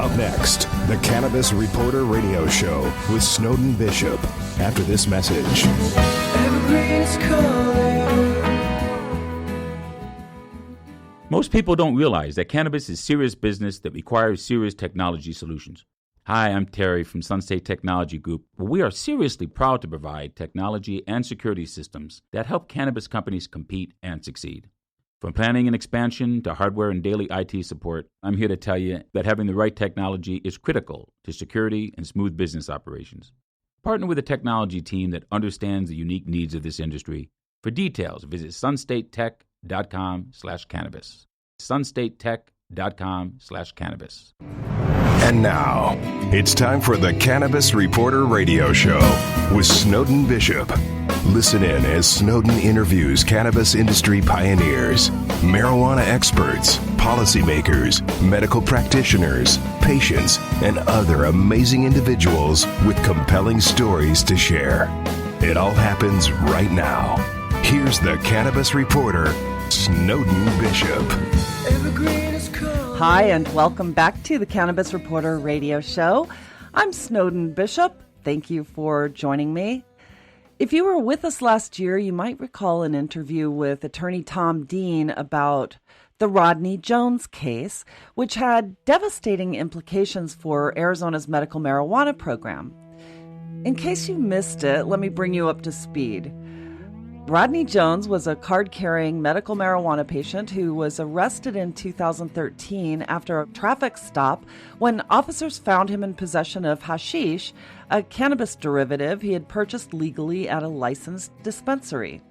Up next, the Cannabis Reporter Radio Show with Snowden Bishop. After this message. Evergreen's calling. Most people don't realize that cannabis is serious business that requires serious technology solutions. Hi, I'm Terry from Sunstate Technology Group, where we are seriously proud to provide technology and security systems that help cannabis companies compete and succeed. From planning and expansion to hardware and daily IT support, I'm here to tell you that having the right technology is critical to security and smooth business operations. Partner with a technology team that understands the unique needs of this industry. For details, visit sunstatetech.com/cannabis. sunstatetech.com/cannabis. And now, it's time for the Cannabis Reporter Radio Show with Snowden Bishop. Listen in as Snowden interviews cannabis industry pioneers, marijuana experts, policymakers, medical practitioners, patients, and other amazing individuals with compelling stories to share. It all happens right now. Here's the Cannabis Reporter, Snowden Bishop. Hi, and welcome back to the Cannabis Reporter Radio Show. I'm Snowden Bishop. Thank you for joining me. If you were with us last year, you might recall an interview with attorney Tom Dean about the Rodney Jones case, which had devastating implications for Arizona's medical marijuana program. In case you missed it, let me bring you up to speed. Rodney Jones was a card-carrying medical marijuana patient who was arrested in 2013 after a traffic stop when officers found him in possession of hashish, a cannabis derivative he had purchased legally at a licensed dispensary.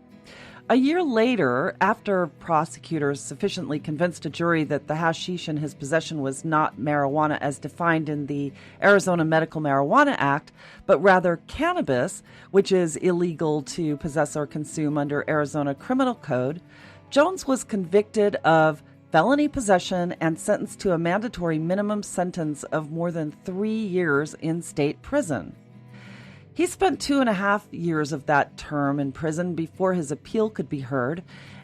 A year later, after prosecutors sufficiently convinced a jury that the hashish in his possession was not marijuana as defined in the Arizona Medical Marijuana Act, but rather cannabis, which is illegal to possess or consume under Arizona Criminal Code, Jones was convicted of felony possession and sentenced to a mandatory minimum sentence of more than 3 years in state prison. He spent 2.5 years of that term in prison before his appeal could be heard,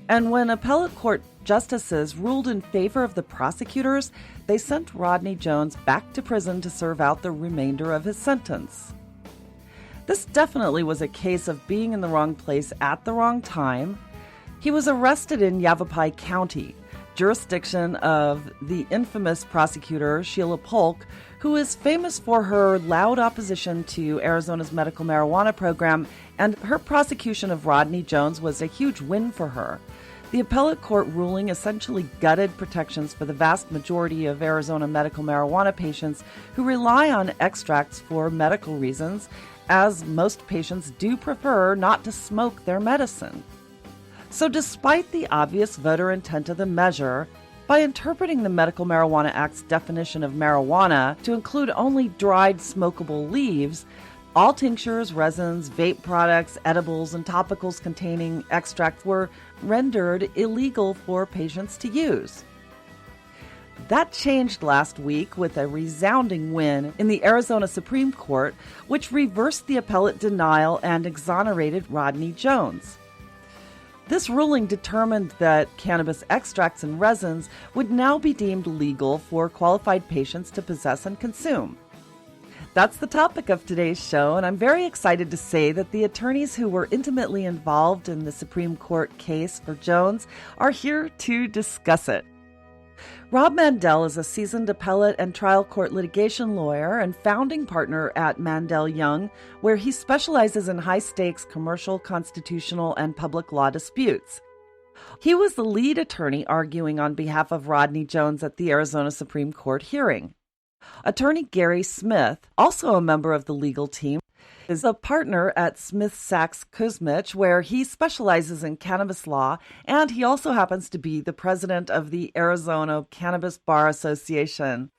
and when appellate court justices ruled in favor of the prosecutors, they sent Rodney Jones back to prison to serve out the remainder of his sentence. This definitely was a case of being in the wrong place at the wrong time. He was arrested in Yavapai County, jurisdiction of the infamous prosecutor Sheila Polk, who is famous for her loud opposition to Arizona's medical marijuana program, and her prosecution of Rodney Jones was a huge win for her. The appellate court ruling essentially gutted protections for the vast majority of Arizona medical marijuana patients who rely on extracts for medical reasons, as most patients do prefer not to smoke their medicine. So despite the obvious voter intent of the measure, by interpreting the Medical Marijuana Act's definition of marijuana to include only dried smokable leaves, all tinctures, resins, vape products, edibles, and topicals containing extract were rendered illegal for patients to use. That changed last week with a resounding win in the Arizona Supreme Court, which reversed the appellate denial and exonerated Rodney Jones. This ruling determined that cannabis extracts and resins would now be deemed legal for qualified patients to possess and consume. That's the topic of today's show, and I'm very excited to say that the attorneys who were intimately involved in the Supreme Court case for Jones are here to discuss it. Rob Mandel is a seasoned appellate and trial court litigation lawyer and founding partner at Mandel Young, where he specializes in high-stakes commercial, constitutional, and public law disputes. He was the lead attorney arguing on behalf of Rodney Jones at the Arizona Supreme Court hearing. Attorney Gary Smith, also a member of the legal team, is a partner at Smith Sachs Kuzmich, where he specializes in cannabis law, and he also happens to be the president of the Arizona Cannabis Bar Association.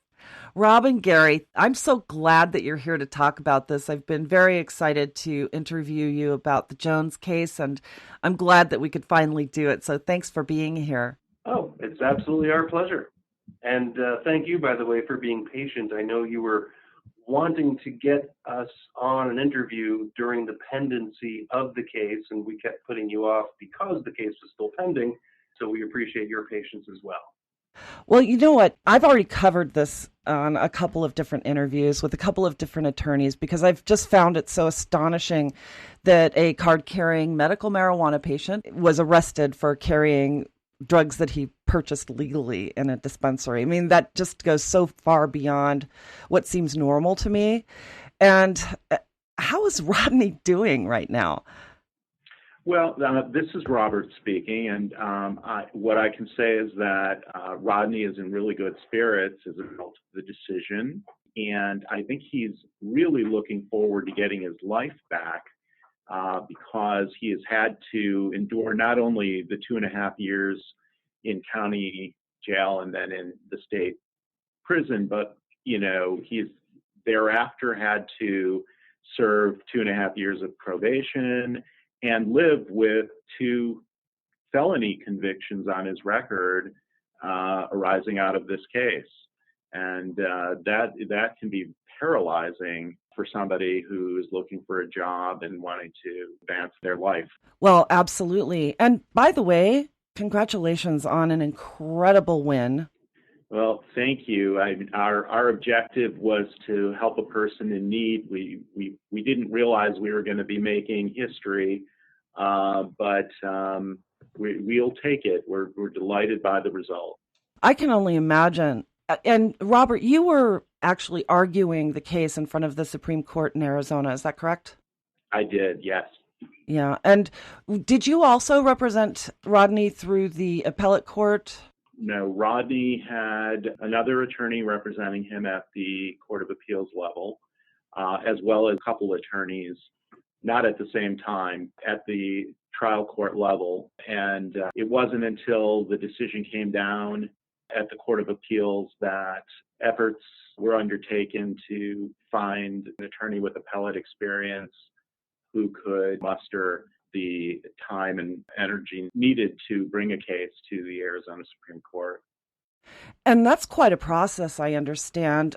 Rob and Gary, I'm so glad that you're here to talk about this. I've been very excited to interview you about the Jones case, and I'm glad that we could finally do it. So thanks for being here. Oh, it's absolutely our pleasure. And thank you, by the way, for being patient. I know you were wanting to get us on an interview during the pendency of the case, and we kept putting you off because the case was still pending, so we appreciate your patience as well. Well, you know what? I've already covered this on a couple of different interviews with a couple of different attorneys because I've just found it so astonishing that a card-carrying medical marijuana patient was arrested for carrying drugs that he purchased legally in a dispensary. I mean, that just goes so far beyond what seems normal to me. And how is Rodney doing right now? Well, this is Robert speaking, and what I can say is that Rodney is in really good spirits as a result of the decision, and I think he's really looking forward to getting his life back because he has had to endure not only the 2.5 years in county jail and then in the state prison, but he's thereafter had to serve 2.5 years of probation and live with 2 felony convictions on his record arising out of this case. And that can be paralyzing for somebody who is looking for a job and wanting to advance their life. Well, absolutely. And by the way, congratulations on an incredible win. Well, thank you. Our objective was to help a person in need. We didn't realize we were going to be making history, but we'll take it. We're delighted by the result. I can only imagine. And Robert, you were actually arguing the case in front of the Supreme Court in Arizona. Is that correct? I did, yes. Yeah. And did you also represent Rodney through the appellate court? No, Rodney had another attorney representing him at the Court of Appeals level, as well as a couple attorneys, not at the same time, at the trial court level. And it wasn't until the decision came down at the Court of Appeals that efforts were undertaken to find an attorney with appellate experience who could muster the time and energy needed to bring a case to the Arizona Supreme Court. And that's quite a process, I understand.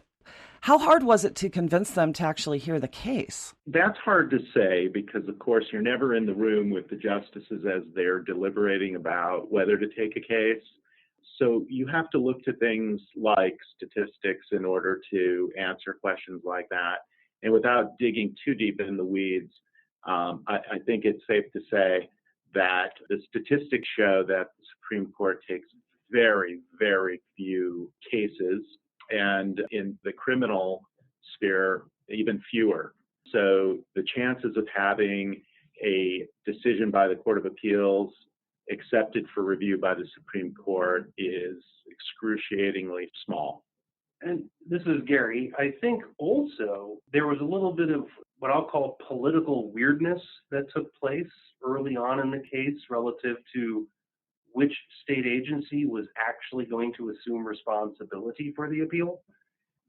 How hard was it to convince them to actually hear the case? That's hard to say because, of course, you're never in the room with the justices as they're deliberating about whether to take a case. So you have to look to things like statistics in order to answer questions like that. And without digging too deep in the weeds, I think it's safe to say that the statistics show that the Supreme Court takes very, very few cases, and in the criminal sphere, even fewer. So the chances of having a decision by the Court of Appeals accepted for review by the Supreme Court is excruciatingly small. And this is Gary. I think also there was a little bit of what I'll call political weirdness that took place early on in the case relative to which state agency was actually going to assume responsibility for the appeal.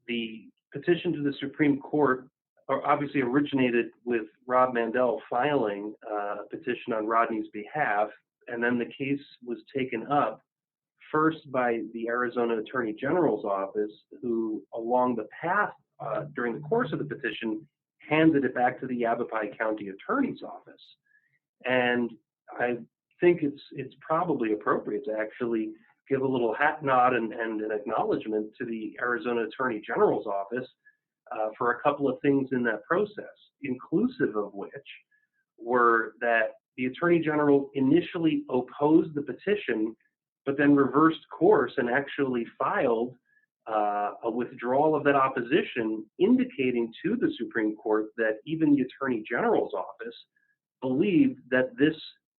The petition to the Supreme Court obviously originated with Rob Mandel filing a petition on Rodney's behalf, and then the case was taken up first by the Arizona Attorney General's office, who along the path during the course of the petition handed it back to the Yavapai County Attorney's office. And I think it's probably appropriate to actually give a little hat nod and an acknowledgement to the Arizona Attorney General's office for a couple of things in that process, inclusive of which were that the Attorney General initially opposed the petition, but then reversed course and actually filed a withdrawal of that opposition, indicating to the Supreme Court that even the Attorney General's office believed that this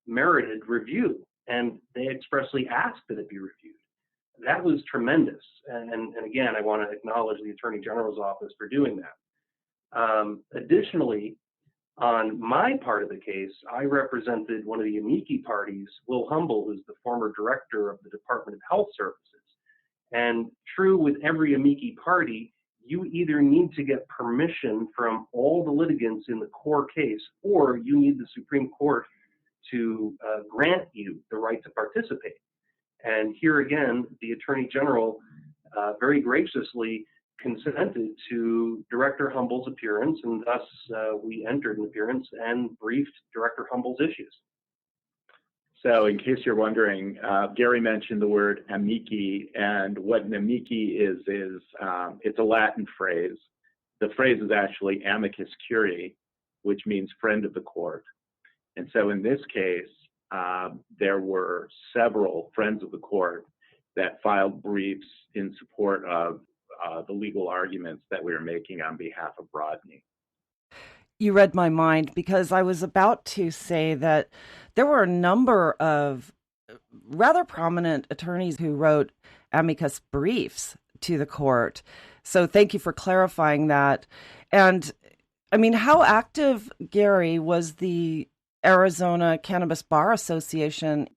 merited review, and they expressly asked that it be reviewed. That was tremendous. And again, I want to acknowledge the Attorney General's office for doing that. Additionally, on my part of the case, I represented one of the amici parties, Will Humble, who's the former director of the Department of Health Services. And true with every amici party, you either need to get permission from all the litigants in the core case, or you need the Supreme Court to grant you the right to participate. And here again, the Attorney General very graciously consented to Director Humble's appearance, and thus we entered an appearance and briefed Director Humble's issues. So in case you're wondering, Gary mentioned the word amici, and what an amici is it's a Latin phrase. The phrase is actually amicus curiae, which means friend of the court. And so in this case, there were several friends of the court that filed briefs in support of the legal arguments that we were making on behalf of Rodney. You read my mind, because I was about to say that there were a number of rather prominent attorneys who wrote amicus briefs to the court. So thank you for clarifying that. And I mean, how active, Gary, was the Arizona Cannabis Bar Association?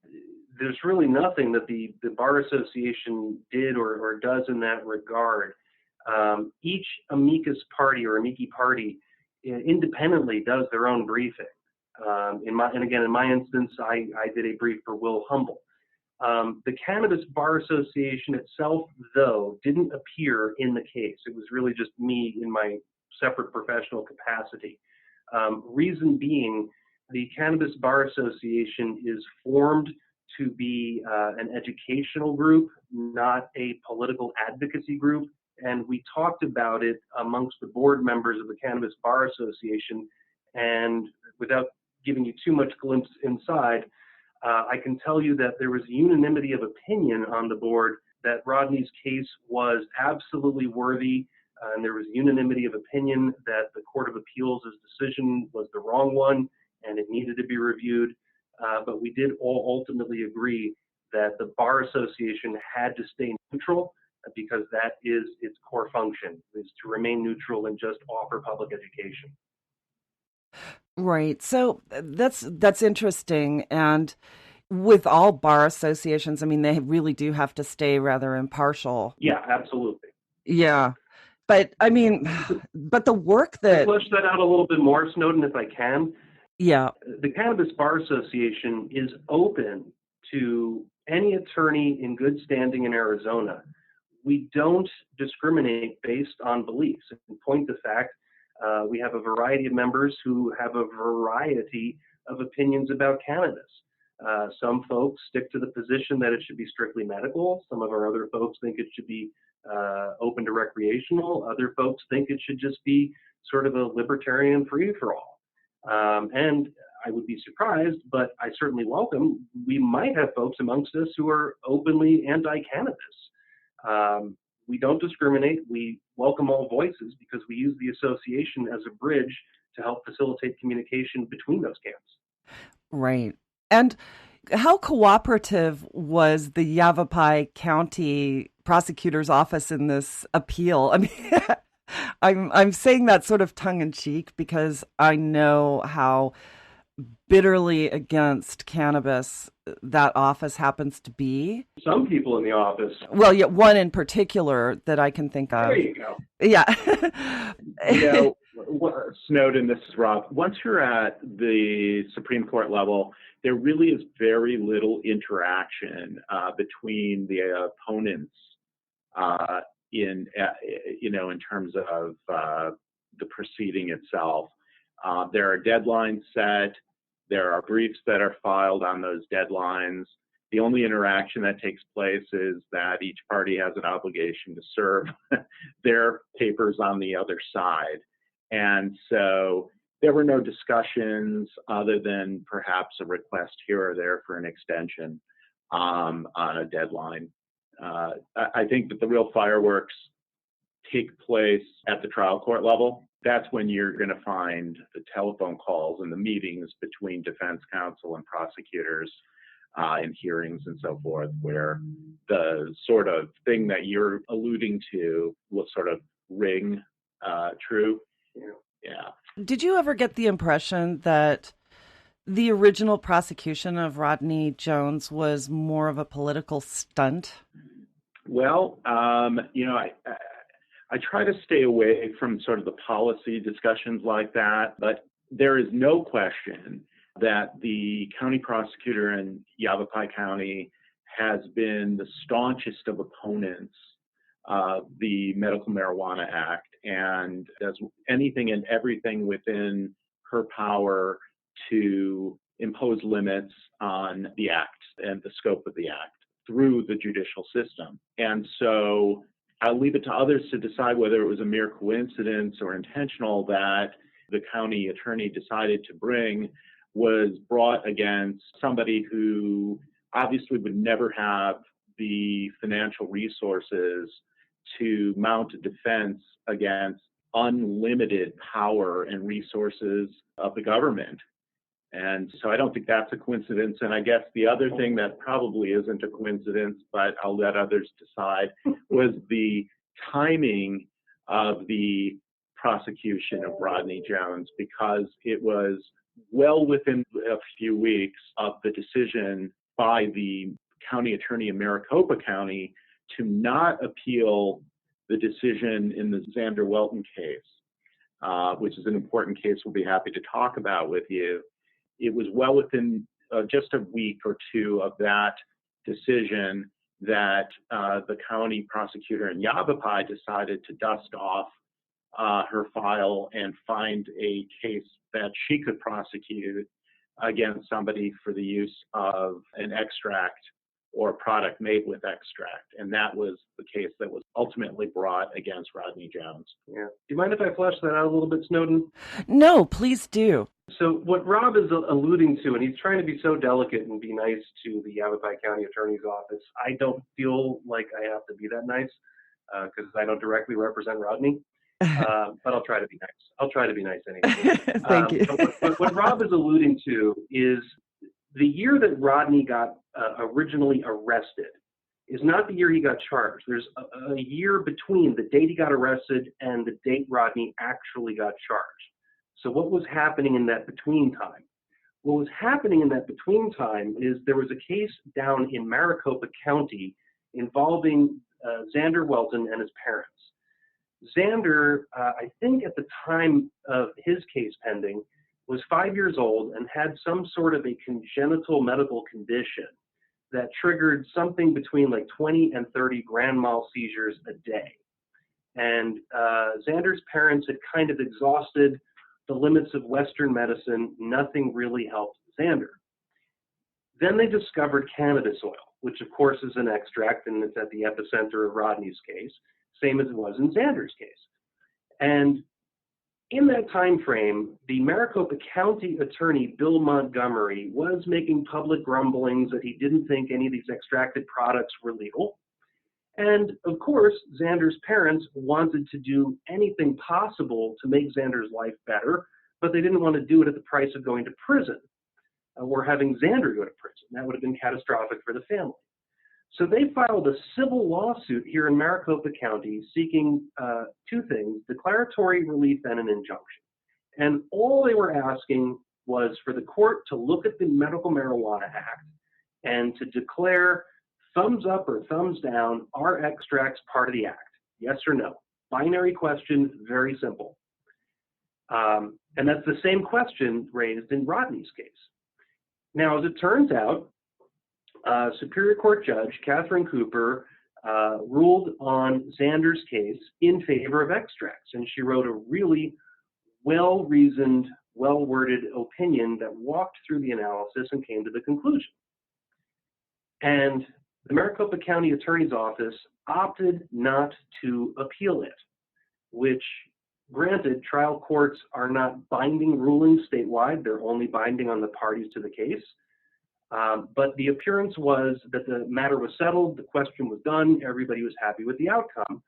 There's really nothing that the Bar Association did or does in that regard. Each amicus party or amici party independently does their own briefing. In my instance, I did a brief for Will Humble. The Cannabis Bar Association itself, though, didn't appear in the case. It was really just me in my separate professional capacity. Reason being, the Cannabis Bar Association is formed to be an educational group, not a political advocacy group. And we talked about it amongst the board members of the Cannabis Bar Association. And without giving you too much glimpse inside, I can tell you that there was unanimity of opinion on the board that Rodney's case was absolutely worthy. And there was unanimity of opinion that the Court of Appeals' decision was the wrong one and it needed to be reviewed. But we did all ultimately agree that the Bar Association had to stay neutral, because that is its core function, is to remain neutral and just offer public education. Right. So that's interesting. And with all bar associations, I mean, they really do have to stay rather impartial. Yeah, absolutely. Yeah. But I mean, but the work that... I'll flesh that out a little bit more, Snowden, if I can. Yeah. The Cannabis Bar Association is open to any attorney in good standing in Arizona. We don't discriminate based on beliefs. In point of fact, we have a variety of members who have a variety of opinions about cannabis. Some folks stick to the position that it should be strictly medical. Some of our other folks think it should be open to recreational. Other folks think it should just be sort of a libertarian free-for-all. And I would be surprised, but I certainly welcome, we might have folks amongst us who are openly anti-cannabis. We don't discriminate. We welcome all voices because we use the association as a bridge to help facilitate communication between those camps. Right. And how cooperative was the Yavapai County prosecutor's office in this appeal? I mean, I'm saying that sort of tongue in cheek because I know how bitterly against cannabis that office happens to be. Some people in the office. Well, yeah, one in particular that I can think of. There you go. Yeah. Snowden, this is Rob. Once you're at the Supreme Court level, there really is very little interaction between the opponents in terms of the proceeding itself. There are deadlines set. There are briefs that are filed on those deadlines. The only interaction that takes place is that each party has an obligation to serve their papers on the other side. And so there were no discussions other than perhaps a request here or there for an extension on a deadline. I think that the real fireworks take place at the trial court level. That's when you're going to find the telephone calls and the meetings between defense counsel and prosecutors in hearings and so forth, where the sort of thing that you're alluding to will sort of ring true. Yeah. Did you ever get the impression that the original prosecution of Rodney Jones was more of a political stunt? Well, I try to stay away from sort of the policy discussions like that, but there is no question that the county prosecutor in Yavapai County has been the staunchest of opponents of the Medical Marijuana Act and does anything and everything within her power to impose limits on the act and the scope of the act through the judicial system. And so I'll leave it to others to decide whether it was a mere coincidence or intentional that the county attorney decided to bring was brought against somebody who obviously would never have the financial resources to mount a defense against unlimited power and resources of the government. And so I don't think that's a coincidence. And I guess the other thing that probably isn't a coincidence, but I'll let others decide, was the timing of the prosecution of Rodney Jones, because it was well within a few weeks of the decision by the county attorney in Maricopa County to not appeal the decision in the Xander Welton case, which is an important case we'll be happy to talk about with you. It was well within just a week or two of that decision that the county prosecutor in Yavapai decided to dust off her file and find a case that she could prosecute against somebody for the use of an extract or a product made with extract. And that was the case that was ultimately brought against Rodney Jones. Yeah. Do you mind if I flesh that out a little bit, Snowden? No, please do. So what Rob is alluding to, and he's trying to be so delicate and be nice to the Yavapai County Attorney's Office, I don't feel like I have to be that nice because I don't directly represent Rodney. But I'll try to be nice. I'll try to be nice anyway. Thank you. What Rob is alluding to is the year that Rodney got originally arrested is not the year he got charged. There's a year between the date he got arrested and the date Rodney actually got charged. So what was happening in that between time? What was happening in that between time is there was a case down in Maricopa County involving Xander Welton and his parents. Xander, I think at the time of his case pending, was 5 years old and had some sort of a congenital medical condition that triggered something between like 20 and 30 grand mal seizures a day. And Xander's parents had kind of exhausted the limits of Western medicine. Nothing really helped Xander. Then they discovered cannabis oil, which of course is an extract, and it's at the epicenter of Rodney's case, same as it was in Xander's case. And in that time frame, the Maricopa County attorney, Bill Montgomery, was making public grumblings that he didn't think any of these extracted products were legal. And of course, Xander's parents wanted to do anything possible to make Xander's life better, but they didn't want to do it at the price of going to prison or having Xander go to prison. That would have been catastrophic for the family. So they filed a civil lawsuit here in Maricopa County seeking two things: declaratory relief and an injunction. And all they were asking was for the court to look at the Medical Marijuana Act and to declare thumbs up or thumbs down, are extracts part of the act? Yes or no? Binary question, very simple. And that's the same question raised in Rodney's case. Now, as it turns out, Superior Court Judge Catherine Cooper ruled on Xander's case in favor of extracts, and she wrote a really well-reasoned, well-worded opinion that walked through the analysis and came to the conclusion. And the Maricopa County Attorney's Office opted not to appeal it, which, granted, trial courts are not binding rulings statewide. They're only binding on the parties to the case. But the appearance was that the matter was settled, the question was done, everybody was happy with the outcome,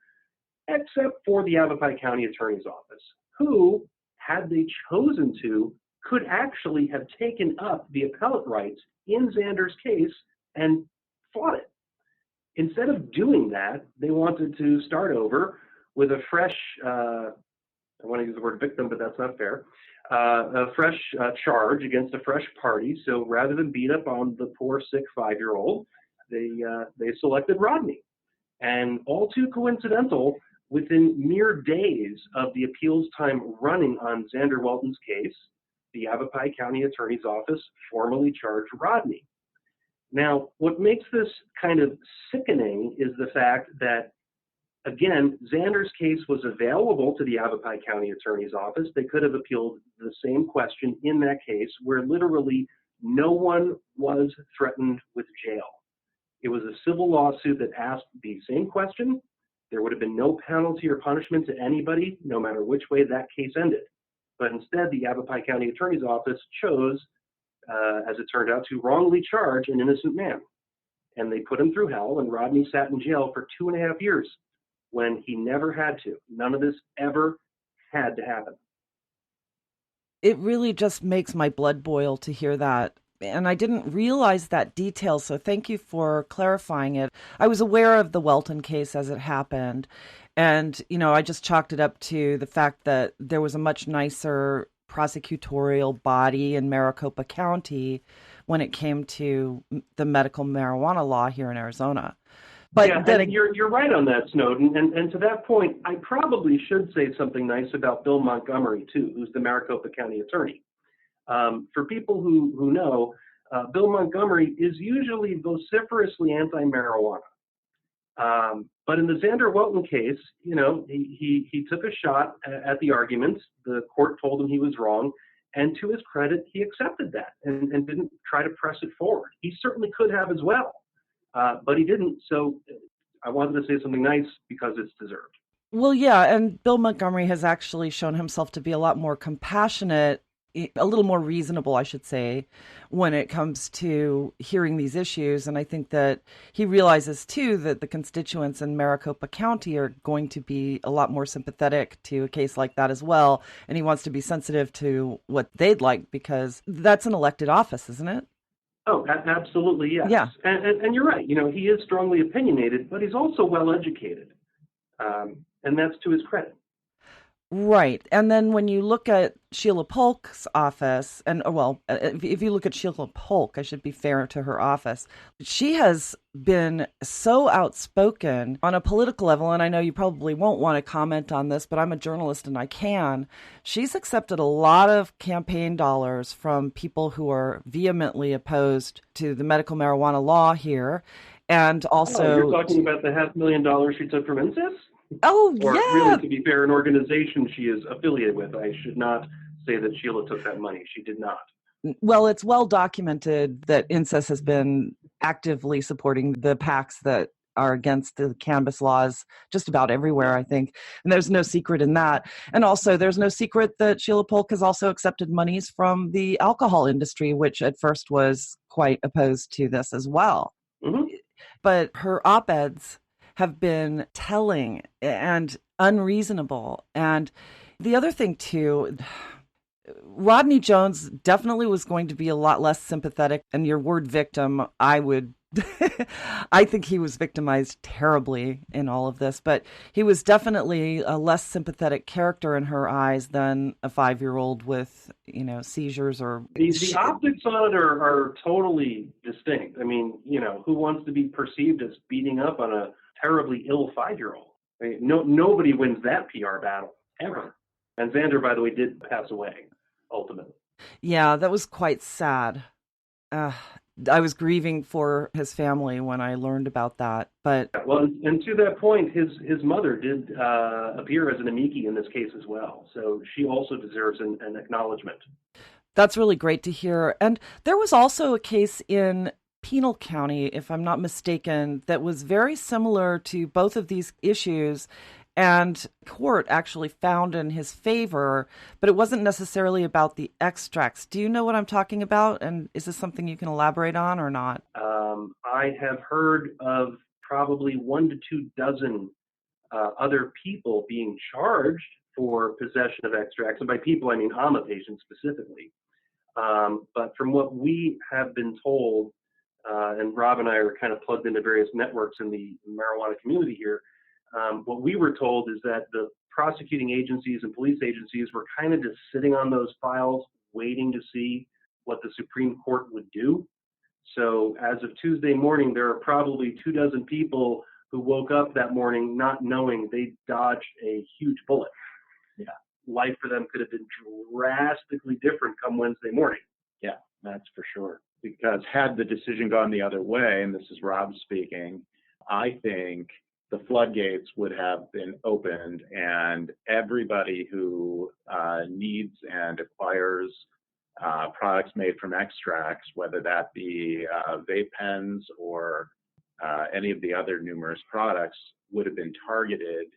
except for the Yavapai County Attorney's Office, who, had they chosen to, could actually have taken up the appellate rights in Xander's case and fought it. Instead of doing that, they wanted to start over with a fresh, I want to use the word victim, but that's not fair, a fresh charge against a fresh party. So rather than beat up on the poor, sick 5-year-old, they selected Rodney. And all too coincidental, within mere days of the appeals time running on Xander Welton's case, the Yavapai County Attorney's Office formally charged Rodney. Now, what makes this kind of sickening is the fact that, again, Xander's case was available to the Yavapai County Attorney's Office. They could have appealed the same question in that case, where literally no one was threatened with jail. It was a civil lawsuit that asked the same question. There would have been no penalty or punishment to anybody, no matter which way that case ended. But instead, the Yavapai County Attorney's Office chose, as it turned out, to wrongly charge an innocent man. And they put him through hell, and Rodney sat in jail for 2.5 years when he never had to. None of this ever had to happen. It really just makes my blood boil to hear that. And I didn't realize that detail, so thank you for clarifying it. I was aware of the Welton case as it happened. And, I just chalked it up to the fact that there was a much nicer prosecutorial body in Maricopa County when it came to the medical marijuana law here in Arizona. But yeah, then you're right on that, Snowden. And to that point, I probably should say something nice about Bill Montgomery, too, who's the Maricopa County attorney. For people who know, Bill Montgomery is usually vociferously anti-marijuana. But in the Xander Welton case, he took a shot at the arguments. The court told him he was wrong. And to his credit, he accepted that and didn't try to press it forward. He certainly could have as well, but he didn't. So I wanted to say something nice because it's deserved. Well, yeah, and Bill Montgomery has actually shown himself to be a lot more compassionate, a little more reasonable, I should say, when it comes to hearing these issues. And I think that he realizes, too, that the constituents in Maricopa County are going to be a lot more sympathetic to a case like that as well. And he wants to be sensitive to what they'd like, because that's an elected office, isn't it? Oh, absolutely, yes. Yeah. And you're right. He is strongly opinionated, but he's also well-educated. And that's to his credit. Right. And then when you look at Sheila Polk's office, and if you look at Sheila Polk, I should be fair to her office, she has been so outspoken on a political level, and I know you probably won't want to comment on this, but I'm a journalist and I can. She's accepted a lot of campaign dollars from people who are vehemently opposed to the medical marijuana law here. And also... you're talking about the $500,000 she took from INSIS? Oh, or yeah. Really, to be fair, an organization she is affiliated with. I should not say that Sheila took that money. She did not. Well, it's well documented that INSIS has been actively supporting the PACs that are against the cannabis laws just about everywhere, I think. And there's no secret in that. And also, there's no secret that Sheila Polk has also accepted monies from the alcohol industry, which at first was quite opposed to this as well. Mm-hmm. But her op-eds have been telling and unreasonable. And the other thing, too, Rodney Jones definitely was going to be a lot less sympathetic. And your word victim, I think he was victimized terribly in all of this, but he was definitely a less sympathetic character in her eyes than a 5-year-old with, seizures or... The optics on it are totally distinct. I mean, who wants to be perceived as beating up on a terribly ill 5-year-old? I mean, nobody wins that PR battle, ever. And Xander, by the way, did pass away, ultimately. Yeah, that was quite sad. I was grieving for his family when I learned about that. But well, and to that point, his mother did appear as an amici in this case as well. So she also deserves an acknowledgement. That's really great to hear. And there was also a case in Pinal County, if I'm not mistaken, that was very similar to both of these issues. And court actually found in his favor, but it wasn't necessarily about the extracts. Do you know what I'm talking about? And is this something you can elaborate on or not? I have heard of probably 1 to 2 dozen other people being charged for possession of extracts. And by people, I mean AMA patients specifically. But from what we have been told, and Rob and I are kind of plugged into various networks in the marijuana community here, what we were told is that the prosecuting agencies and police agencies were kind of just sitting on those files, waiting to see what the Supreme Court would do. So as of Tuesday morning, there are probably 2 dozen people who woke up that morning not knowing they dodged a huge bullet. Yeah. Life for them could have been drastically different come Wednesday morning. Yeah, that's for sure. Because had the decision gone the other way, and this is Rob speaking, I think the floodgates would have been opened, and everybody who needs and acquires products made from extracts, whether that be vape pens or any of the other numerous products, would have been targeted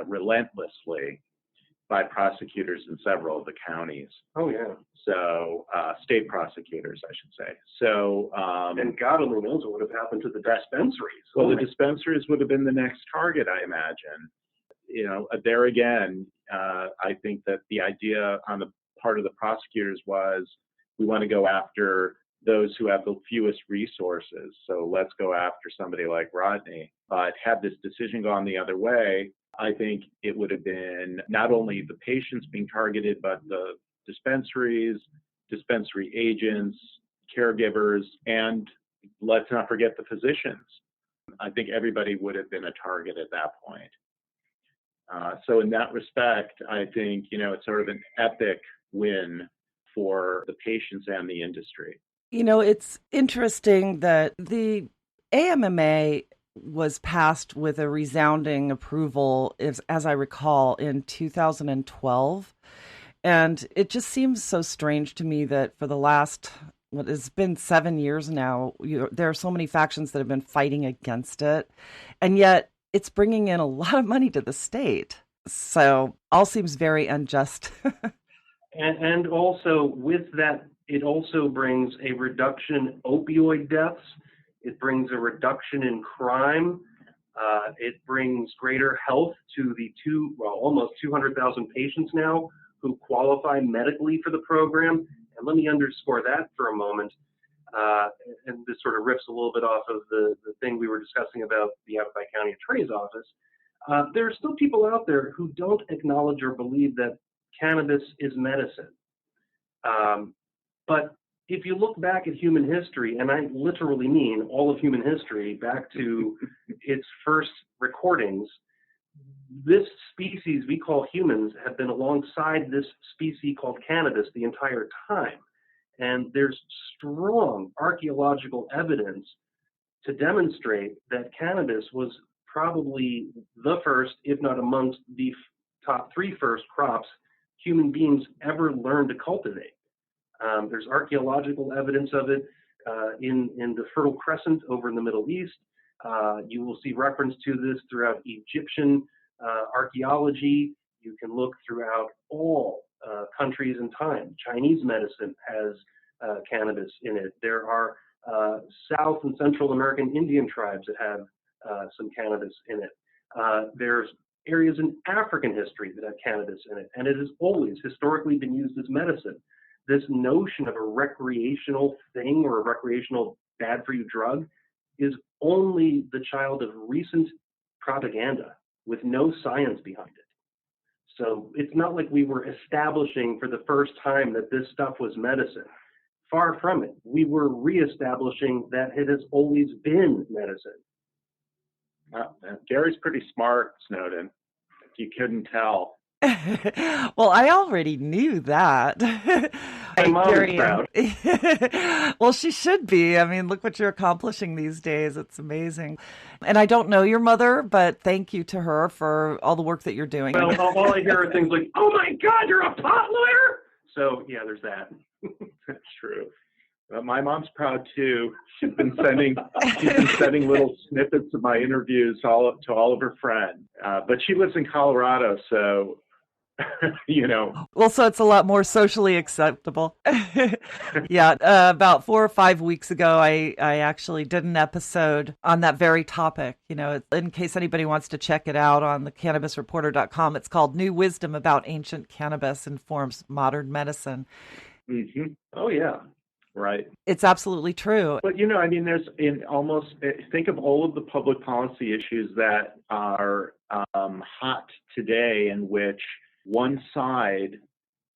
relentlessly by prosecutors in several of the counties. Oh, yeah. So, state prosecutors, I should say. So, and God only knows what would have happened to the dispensaries. Well, the dispensaries would have been the next target, I imagine. You know, there again, I think that the idea on the part of the prosecutors was, we want to go after those who have the fewest resources. So let's go after somebody like Rodney. But had this decision gone the other way, I think it would have been not only the patients being targeted, but the dispensaries, dispensary agents, caregivers, and let's not forget the physicians. I think everybody would have been a target at that point. So in that respect, I think, you know, it's sort of an epic win for the patients and the industry. You know, it's interesting that the AMMA was passed with a resounding approval, as I recall, in 2012. And it just seems so strange to me that for the last, it's been 7 years now, there are so many factions that have been fighting against it. And yet it's bringing in a lot of money to the state. So all seems very unjust. And also with that, it also brings a reduction in opioid deaths. It brings a reduction in crime. It brings greater health to the almost 200,000 patients now who qualify medically for the program. And let me underscore that for a moment. And this sort of riffs a little bit off of the thing we were discussing about the Yavapai County Attorney's Office. There are still people out there who don't acknowledge or believe that cannabis is medicine. But if you look back at human history, and I literally mean all of human history, back to its first recordings, this species we call humans have been alongside this species called cannabis the entire time. And there's strong archaeological evidence to demonstrate that cannabis was probably the first, if not amongst the top 3 first crops human beings ever learned to cultivate. There's archaeological evidence of it in the Fertile Crescent over in the Middle East. You will see reference to this throughout Egyptian archaeology. You can look throughout all countries and time. Chinese medicine has cannabis in it. There are South and Central American Indian tribes that have some cannabis in it. There's areas in African history that have cannabis in it, and it has always historically been used as medicine. This notion of a recreational thing or a recreational bad-for-you drug is only the child of recent propaganda with no science behind it. So it's not like we were establishing for the first time that this stuff was medicine. Far from it. We were reestablishing that it has always been medicine. Gary's pretty smart, Snowden, if you couldn't tell. Well, I already knew that. My mom is proud. Well, she should be. I mean, look what you're accomplishing these days. It's amazing. And I don't know your mother, but thank you to her for all the work that you're doing. Well, all I hear are things like, "Oh my God, you're a pot lawyer!" So yeah, there's that. That's true. My mom's proud too. She's been sending little snippets of my interviews to all of her friends. But she lives in Colorado, so you know. Well, so it's a lot more socially acceptable. Yeah, about 4 or 5 weeks ago, I actually did an episode on that very topic. You know, in case anybody wants to check it out on the cannabisreporter.com, it's called New Wisdom About Ancient Cannabis Informs Modern Medicine. Mm-hmm. Oh, yeah. Right. It's absolutely true. But, you know, I mean, think of all of the public policy issues that are hot today, in which one side,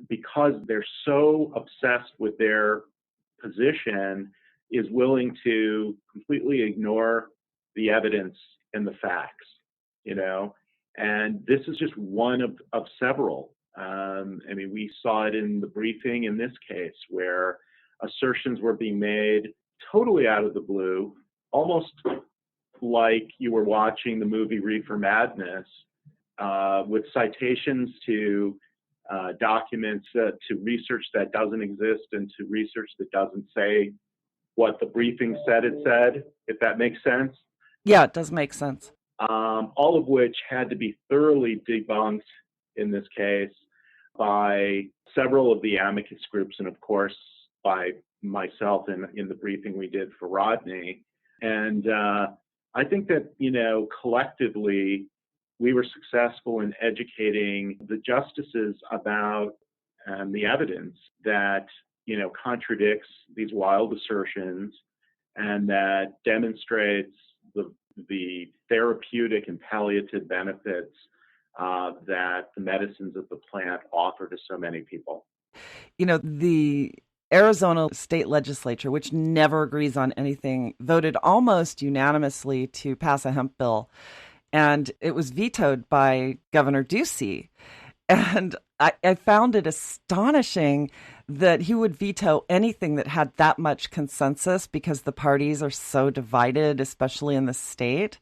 because they're so obsessed with their position, is willing to completely ignore the evidence and the facts, you know, and this is just one of several. I mean, we saw it in the briefing in this case where assertions were being made totally out of the blue, almost like you were watching the movie Reefer Madness, with citations to documents, to research that doesn't exist, and to research that doesn't say what the briefing said it said, if that makes sense. Yeah, it does make sense. All of which had to be thoroughly debunked in this case by several of the amicus groups, and of course by myself in the briefing we did for Rodney. And I think that, collectively, we were successful in educating the justices about the evidence that, contradicts these wild assertions and that demonstrates the therapeutic and palliative benefits that the medicines of the plant offer to so many people. The Arizona state legislature, which never agrees on anything, voted almost unanimously to pass a hemp bill. And it was vetoed by Governor Ducey. And I found it astonishing that he would veto anything that had that much consensus because the parties are so divided, especially in the state.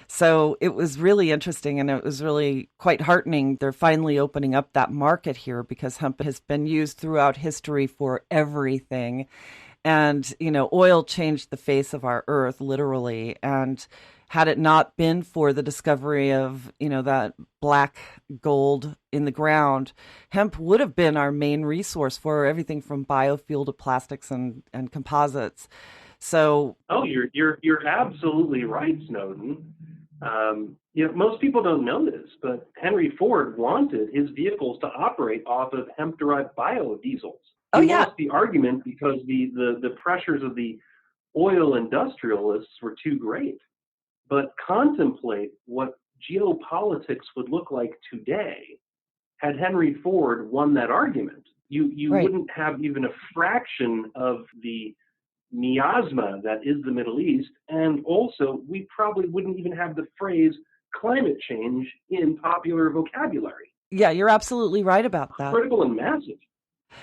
So it was really interesting, and it was really quite heartening. They're finally opening up that market here because hemp has been used throughout history for everything. And, oil changed the face of our earth, literally. And had it not been for the discovery of, that black gold in the ground, hemp would have been our main resource for everything from biofuel to plastics and composites. So, you're absolutely right, Snowden. Most people don't know this, but Henry Ford wanted his vehicles to operate off of hemp-derived biodiesels. He lost the argument because the pressures of the oil industrialists were too great. But contemplate what geopolitics would look like today had Henry Ford won that argument. You right. wouldn't have even a fraction of the miasma that is the Middle East, and also we probably wouldn't even have the phrase climate change in popular vocabulary. Yeah, you're absolutely right about that. Critical and massive.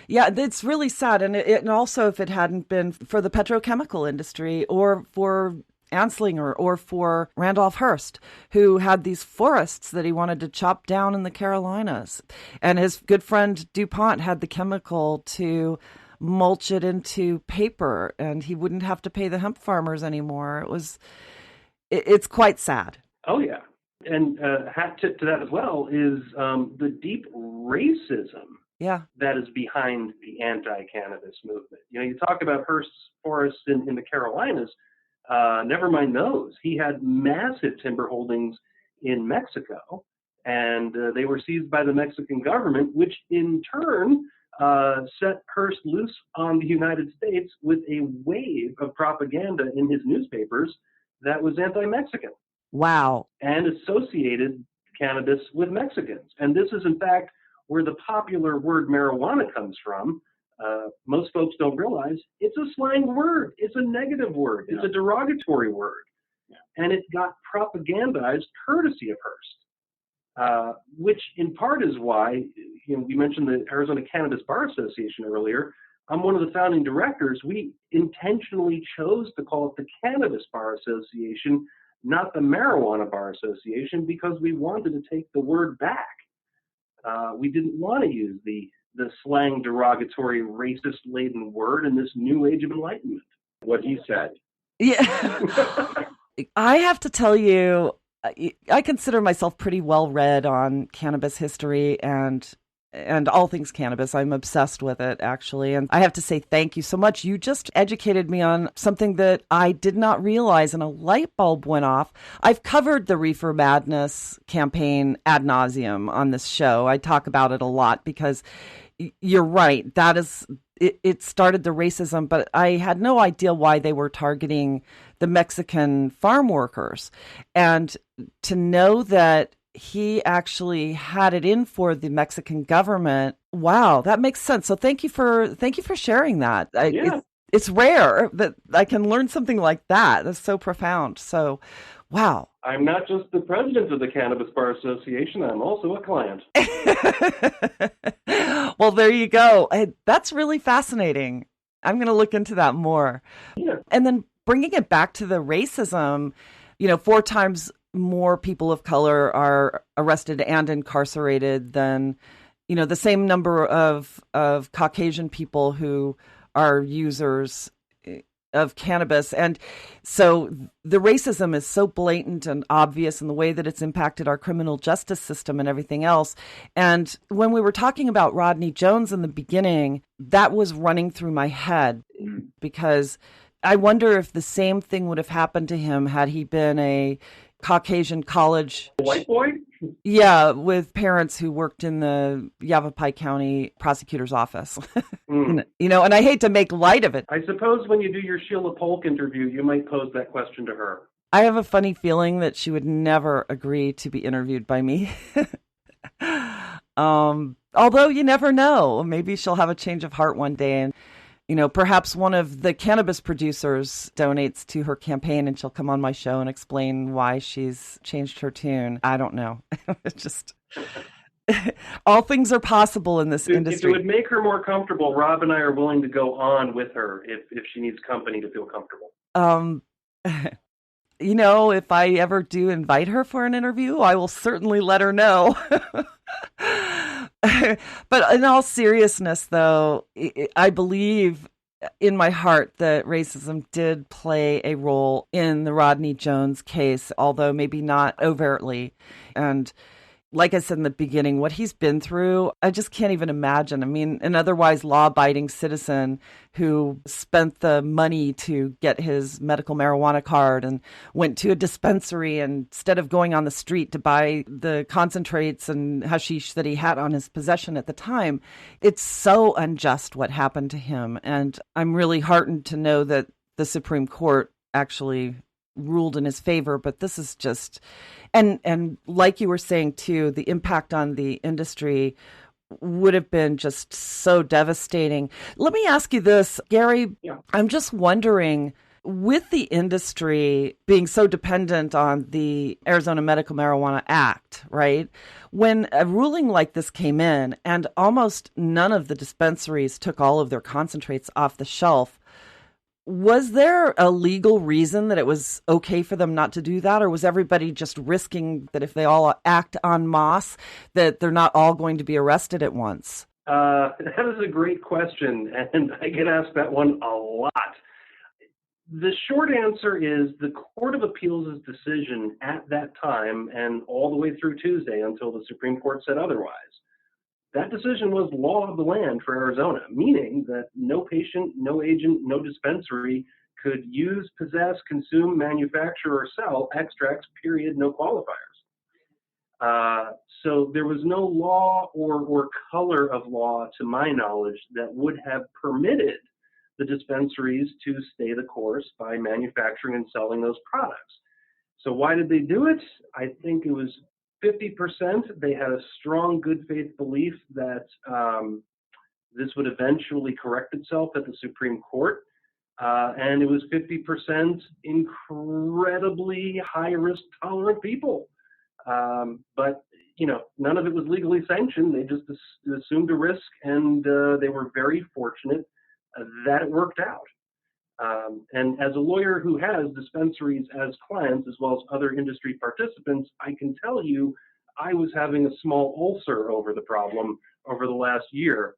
Yeah, it's really sad. And also, if it hadn't been for the petrochemical industry or for Anslinger or for Randolph Hearst, who had these forests that he wanted to chop down in the Carolinas. And his good friend DuPont had the chemical to mulch it into paper, and he wouldn't have to pay the hemp farmers anymore. It's quite sad. Oh, yeah. And hat tip to that as well is the deep racism that is behind the anti-cannabis movement. You talk about Hearst's forests in the Carolinas. Never mind those. He had massive timber holdings in Mexico, and they were seized by the Mexican government, which in turn set Hearst loose on the United States with a wave of propaganda in his newspapers that was anti-Mexican. Wow. And associated cannabis with Mexicans. And this is, in fact, where the popular word marijuana comes from. Most folks don't realize it's a slang word. It's a negative word. It's a derogatory word. Yeah. And it got propagandized courtesy of Hearst, which in part is why, we mentioned the Arizona Cannabis Bar Association earlier. I'm one of the founding directors. We intentionally chose to call it the Cannabis Bar Association, not the Marijuana Bar Association, because we wanted to take the word back. We didn't want to use the slang, derogatory, racist-laden word in this new age of enlightenment. What he said. Yeah. I have to tell you, I consider myself pretty well read on cannabis history and all things cannabis. I'm obsessed with it, actually. And I have to say thank you so much. You just educated me on something that I did not realize, and a light bulb went off. I've covered the Reefer Madness campaign ad nauseum on this show. I talk about it a lot because you're right. It started the racism, but I had no idea why they were targeting the Mexican farm workers. And to know that he actually had it in for the government. Wow, that makes sense. So thank you for sharing that. It's rare that I can learn something like that. That's so profound. So, wow. I'm not just the president of the Cannabis Bar Association. I'm also a client. Well, there you go. That's really fascinating. I'm going to look into that more. Yeah. And then bringing it back to the racism, 4 times more people of color are arrested and incarcerated than the same number of Caucasian people who are users of cannabis. And so the racism is so blatant and obvious in the way that it's impacted our criminal justice system and everything else. And when we were talking about Rodney Jones in the beginning, that was running through my head because I wonder if the same thing would have happened to him had he been a Caucasian college white boy? Yeah, with parents who worked in the Yavapai County prosecutor's office. And I hate to make light of it. I suppose when you do your Sheila Polk interview, you might pose that question to her. I have a funny feeling that she would never agree to be interviewed by me. Although you never know. Maybe she'll have a change of heart one day and perhaps one of the cannabis producers donates to her campaign and she'll come on my show and explain why she's changed her tune. I don't know. It's just all things are possible in this industry. If it would make her more comfortable, Rob and I are willing to go on with her if she needs company to feel comfortable. If I ever do invite her for an interview, I will certainly let her know. But in all seriousness, though, I believe in my heart that racism did play a role in the Rodney Jones case, although maybe not overtly. And like I said in the beginning, what he's been through, I just can't even imagine. I mean, an otherwise law-abiding citizen who spent the money to get his medical marijuana card and went to a dispensary and instead of going on the street to buy the concentrates and hashish that he had on his possession at the time, it's so unjust what happened to him. And I'm really heartened to know that the Supreme Court actually ruled in his favor, but this is just, and like you were saying too, the impact on the industry would have been just so devastating. Let me ask you this, Gary. Yeah. I'm just wondering, with the industry being so dependent on the Arizona Medical Marijuana Act, right? When a ruling like this came in and almost none of the dispensaries took all of their concentrates off the shelf, was there a legal reason that it was okay for them not to do that? Or was everybody just risking that if they all act en masse, that they're not all going to be arrested at once? That is a great question, and I get asked that one a lot. The short answer is the Court of Appeals' decision at that time and all the way through Tuesday until the Supreme Court said otherwise. That decision was law of the land for Arizona, meaning that no patient, no agent, no dispensary could use, possess, consume, manufacture, or sell extracts, period, no qualifiers. So there was no law or color of law, to my knowledge, that would have permitted the dispensaries to stay the course by manufacturing and selling those products. So why did they do it? I think it was 50%. They had a strong good faith belief that this would eventually correct itself at the Supreme Court. And it was 50% incredibly high risk tolerant people. But none of it was legally sanctioned. They just assumed a risk, and they were very fortunate that it worked out. And as a lawyer who has dispensaries as clients, as well as other industry participants, I can tell you I was having a small ulcer over the problem over the last year.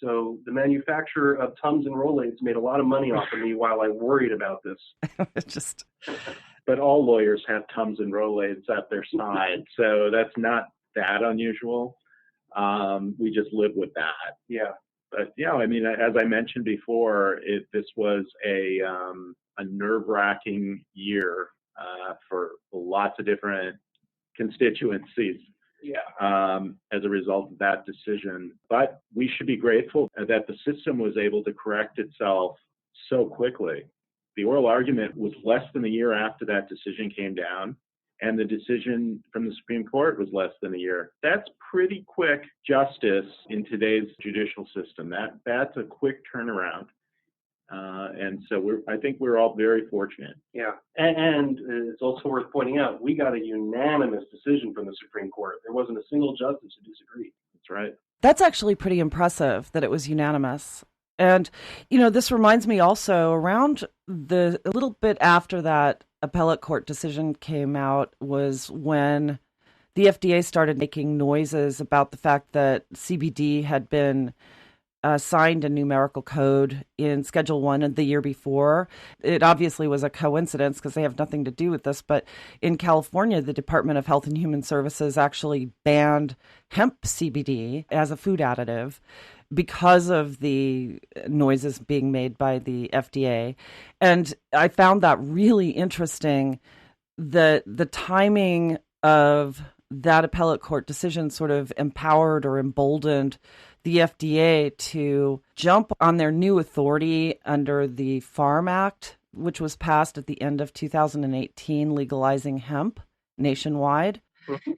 So the manufacturer of Tums and Rolaids made a lot of money off of me while I worried about this. But all lawyers have Tums and Rolaids at their side, so that's not that unusual. We just live with that. Yeah. But yeah, I mean, as I mentioned before, this was a nerve-wracking year for lots of different constituencies. Yeah. As a result of that decision. But we should be grateful that the system was able to correct itself so quickly. The oral argument was less than a year after that decision came down, and the decision from the Supreme Court was less than a year. That's pretty quick justice in today's judicial system. That's a quick turnaround. And so I think we're all very fortunate. Yeah, and it's also worth pointing out, we got a unanimous decision from the Supreme Court. There wasn't a single justice who disagreed. That's right. That's actually pretty impressive that it was unanimous. And, this reminds me also around a little bit after that appellate court decision came out was when the FDA started making noises about the fact that CBD had been signed a numerical code in Schedule 1 the year before. It obviously was a coincidence because they have nothing to do with this, but in California, the Department of Health and Human Services actually banned hemp CBD as a food additive because of the noises being made by the FDA. And I found that really interesting, that the timing of that appellate court decision sort of empowered or emboldened the FDA to jump on their new authority under the Farm Act, which was passed at the end of 2018, legalizing hemp nationwide.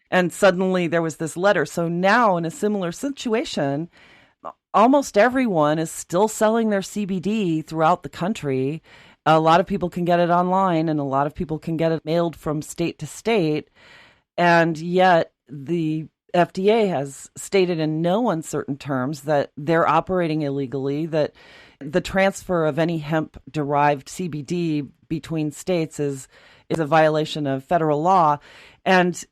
And suddenly there was this letter. So now in a similar situation, almost everyone is still selling their CBD throughout the country. A lot of people can get it online, and a lot of people can get it mailed from state to state. And yet the FDA has stated in no uncertain terms that they're operating illegally, that the transfer of any hemp-derived CBD between states is a violation of federal law. And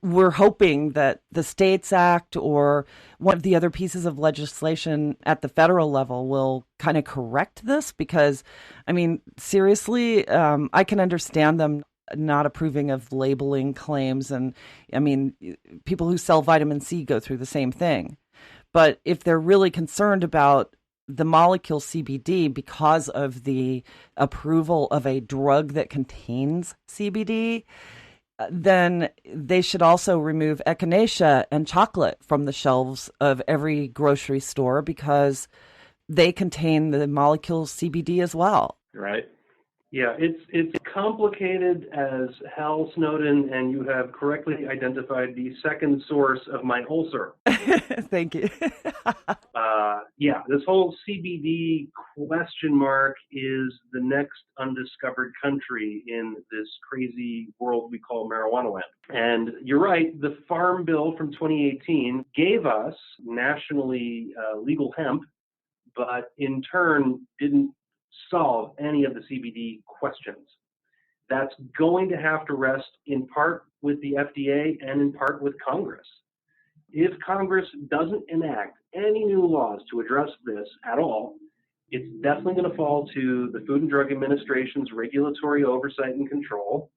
we're hoping that the States Act or one of the other pieces of legislation at the federal level will kind of correct this, because, I mean, seriously, I can understand them not approving of labeling claims. And I mean, people who sell vitamin C go through the same thing. But if they're really concerned about the molecule CBD because of the approval of a drug that contains CBD, then they should also remove echinacea and chocolate from the shelves of every grocery store, because they contain the molecule CBD as well. Right. Yeah, it's complicated as hell, Snowden, and you have correctly identified the second source of my ulcer. Thank you. Yeah, this whole CBD question mark is the next undiscovered country in this crazy world we call marijuana land. And you're right, the Farm Bill from 2018 gave us nationally legal hemp, but in turn didn't solve any of the CBD questions. That's going to have to rest in part with the FDA and in part with Congress. If Congress doesn't enact any new laws to address this at all, it's definitely going to fall to the Food and Drug Administration's regulatory oversight and control.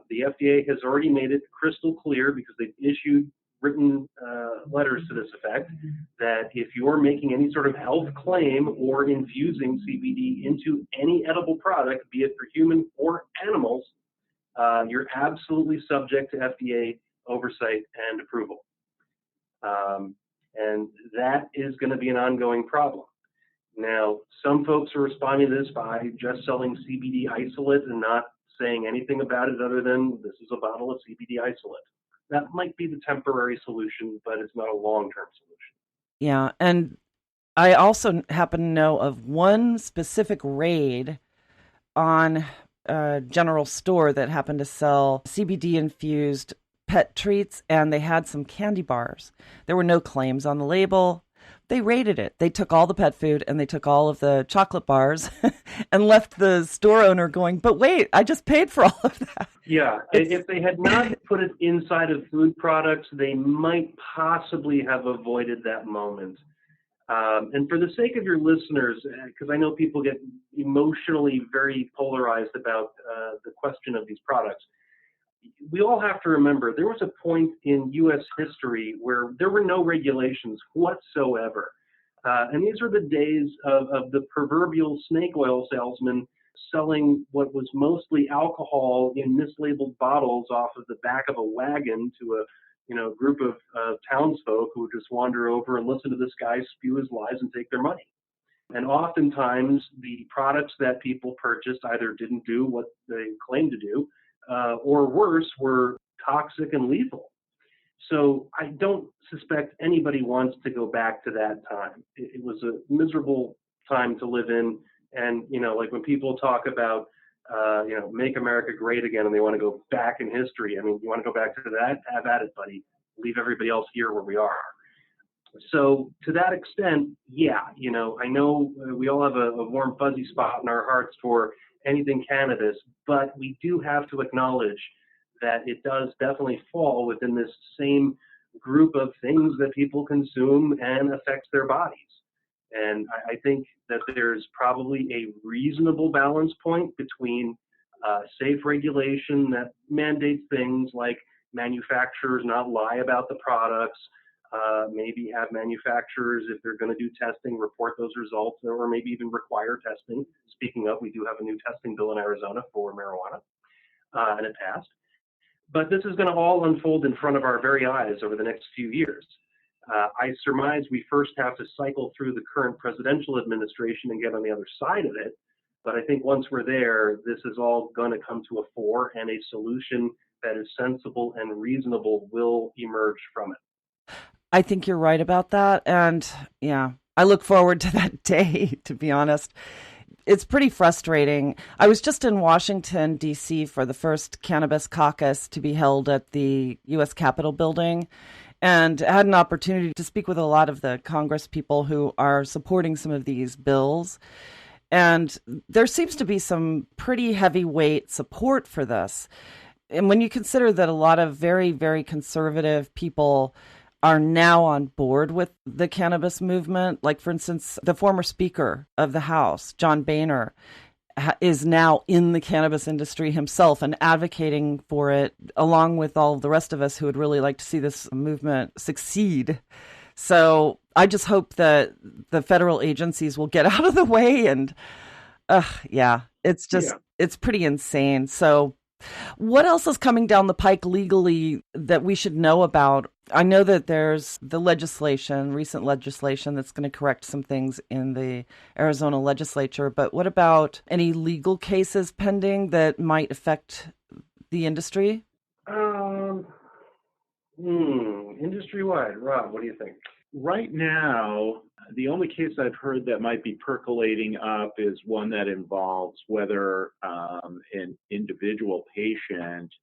The FDA has already made it crystal clear, because they've issued written letters to this effect, that if you're making any sort of health claim or infusing CBD into any edible product, be it for human or animals, you're absolutely subject to FDA oversight and approval. And that is going to be an ongoing problem. Now, some folks are responding to this by just selling CBD isolate and not saying anything about it other than this is a bottle of CBD isolate. That might be the temporary solution, but it's not a long-term solution. Yeah, and I also happen to know of one specific raid on a general store that happened to sell CBD-infused pet treats, and they had some candy bars. There were no claims on the label. They raided it. They took all the pet food and they took all of the chocolate bars and left the store owner going, but wait, I just paid for all of that. Yeah, if they had not put it inside of food products, they might possibly have avoided that moment. And for the sake of your listeners, because I know people get emotionally very polarized about the question of these products, we all have to remember there was a point in U.S. history where there were no regulations whatsoever. And these are the days of the proverbial snake oil salesman selling what was mostly alcohol in mislabeled bottles off of the back of a wagon to a group of townsfolk who would just wander over and listen to this guy spew his lies and take their money. And oftentimes the products that people purchased either didn't do what they claimed to do, or worse, were toxic and lethal. So I don't suspect anybody wants to go back to that time. It was a miserable time to live in. And, like when people talk about, make America great again, and they want to go back in history. I mean, you want to go back to that? Have at it, buddy. Leave everybody else here where we are. So to that extent, yeah, I know we all have a warm, fuzzy spot in our hearts for anything cannabis, but we do have to acknowledge that it does definitely fall within this same group of things that people consume and affects their bodies. And I think that there's probably a reasonable balance point between safe regulation that mandates things like manufacturers not lie about the products, maybe have manufacturers, if they're going to do testing, report those results, or maybe even require testing. Speaking of, we do have a new testing bill in Arizona for marijuana, and it passed. But this is going to all unfold in front of our very eyes over the next few years. I surmise we first have to cycle through the current presidential administration and get on the other side of it. But I think once we're there, this is all going to come to a fore, and a solution that is sensible and reasonable will emerge from it. I think you're right about that. And yeah, I look forward to that day, to be honest. It's pretty frustrating. I was just in Washington, D.C. for the first cannabis caucus to be held at the U.S. Capitol building, and had an opportunity to speak with a lot of the Congress people who are supporting some of these bills. And there seems to be some pretty heavyweight support for this. And when you consider that a lot of very, very conservative people are now on board with the cannabis movement, like, for instance, the former Speaker of the House, John Boehner, is now in the cannabis industry himself and advocating for it, along with all of the rest of us who would really like to see this movement succeed. So I just hope that the federal agencies will get out of the way. And it's pretty insane. So what else is coming down the pike legally that we should know about? I know that there's the recent legislation that's going to correct some things in the Arizona legislature, but what about any legal cases pending that might affect the industry? Industry-wide. Rob, what do you think? Right now, the only case I've heard that might be percolating up is one that involves whether an individual patient,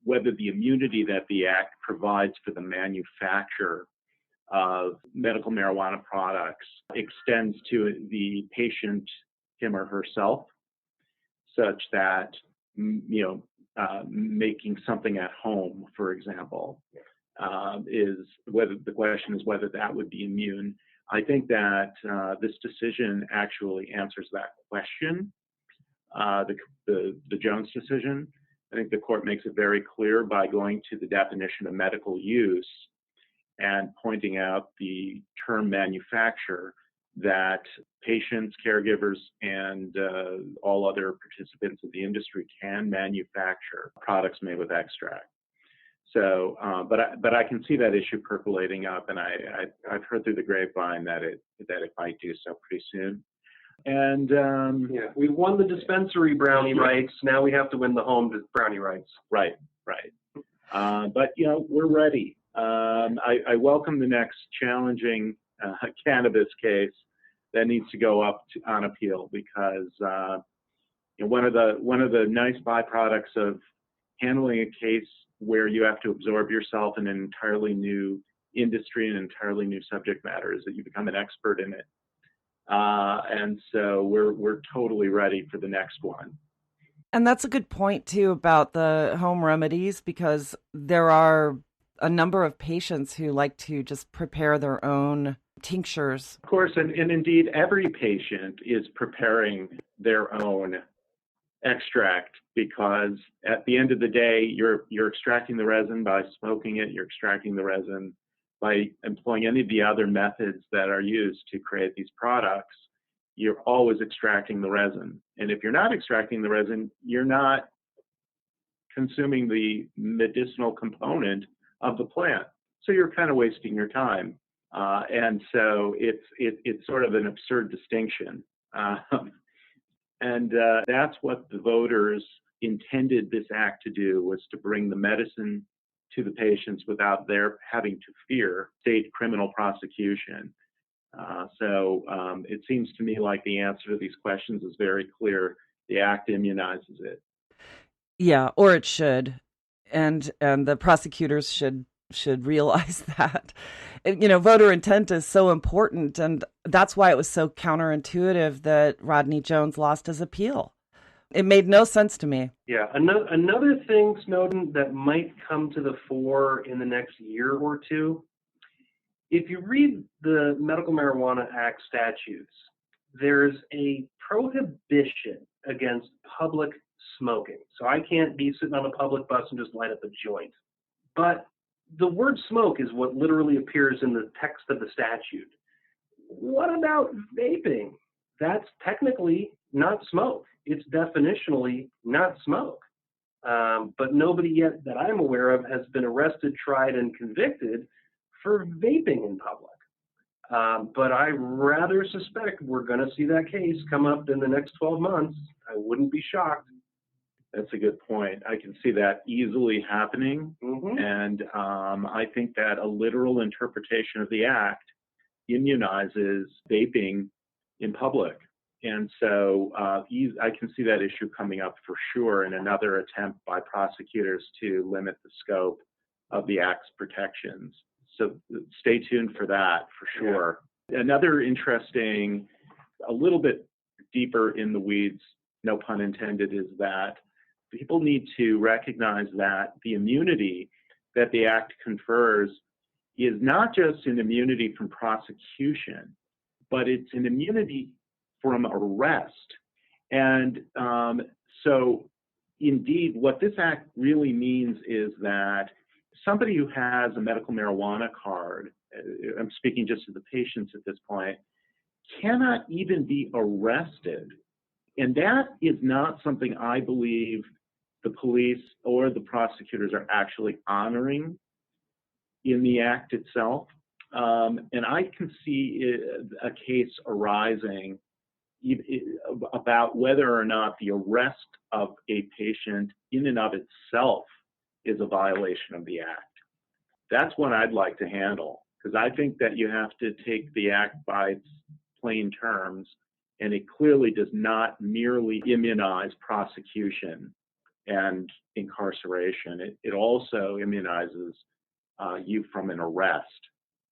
whether the immunity that the Act provides for the manufacture of medical marijuana products extends to the patient, him or herself, such that, making something at home, for example, is whether the question is whether that would be immune. I think that this decision actually answers that question, the Jones decision. I think the court makes it very clear by going to the definition of medical use and pointing out the term manufacture, that patients, caregivers, and all other participants of the industry can manufacture products made with extract. So, but I can see that issue percolating up, and I've heard through the grapevine that it might do so pretty soon. And we won the dispensary brownie rights. Now we have to win the home brownie rights. Right. But we're ready. I welcome the next challenging cannabis case that needs to go up on appeal, because one of the nice byproducts of handling a case where you have to absorb yourself in an entirely new industry and entirely new subject matter is that you become an expert in it. And so we're totally ready for the next one. And that's a good point, too, about the home remedies, because there are a number of patients who like to just prepare their own tinctures. Of course, and indeed, every patient is preparing their own extract, because at the end of the day, you're extracting the resin by smoking it, you're extracting the resin by employing any of the other methods that are used to create these products. You're always extracting the resin. And if you're not extracting the resin, you're not consuming the medicinal component of the plant. So you're kind of wasting your time. And so it's sort of an absurd distinction. And that's what the voters intended this act to do, was to bring the medicine to the patients without their having to fear state criminal prosecution. So it seems to me like the answer to these questions is very clear. The act immunizes it. Yeah, or it should. And the prosecutors should realize that. Voter intent is so important, and that's why it was so counterintuitive that Rodney Jones lost his appeal. It made no sense to me. Yeah. Another thing, Snowden, that might come to the fore in the next year or two, if you read the Medical Marijuana Act statutes, there's a prohibition against public smoking. So I can't be sitting on a public bus and just light up a joint. But the word smoke is what literally appears in the text of the statute. What about vaping? That's technically not smoke. It's definitionally not smoke. But nobody yet that I'm aware of has been arrested, tried, and convicted for vaping in public. But I rather suspect we're going to see that case come up in the next 12 months. I wouldn't be shocked. That's a good point. I can see that easily happening. Mm-hmm. And I think that a literal interpretation of the act immunizes vaping in public. And so I can see that issue coming up for sure in another attempt by prosecutors to limit the scope of the act's protections. So stay tuned for that for sure. Yeah. Another interesting, a little bit deeper in the weeds, no pun intended, is that people need to recognize that the immunity that the act confers is not just an immunity from prosecution, but it's an immunity from arrest. And so indeed, what this act really means is that somebody who has a medical marijuana card, I'm speaking just to the patients at this point, cannot even be arrested. And that is not something I believe the police or the prosecutors are actually honoring in the act itself. And I can see a case arising about whether or not the arrest of a patient in and of itself is a violation of the act. That's what I'd like to handle, because I think that you have to take the act by its plain terms, and it clearly does not merely immunize prosecution and incarceration. It also immunizes you from an arrest.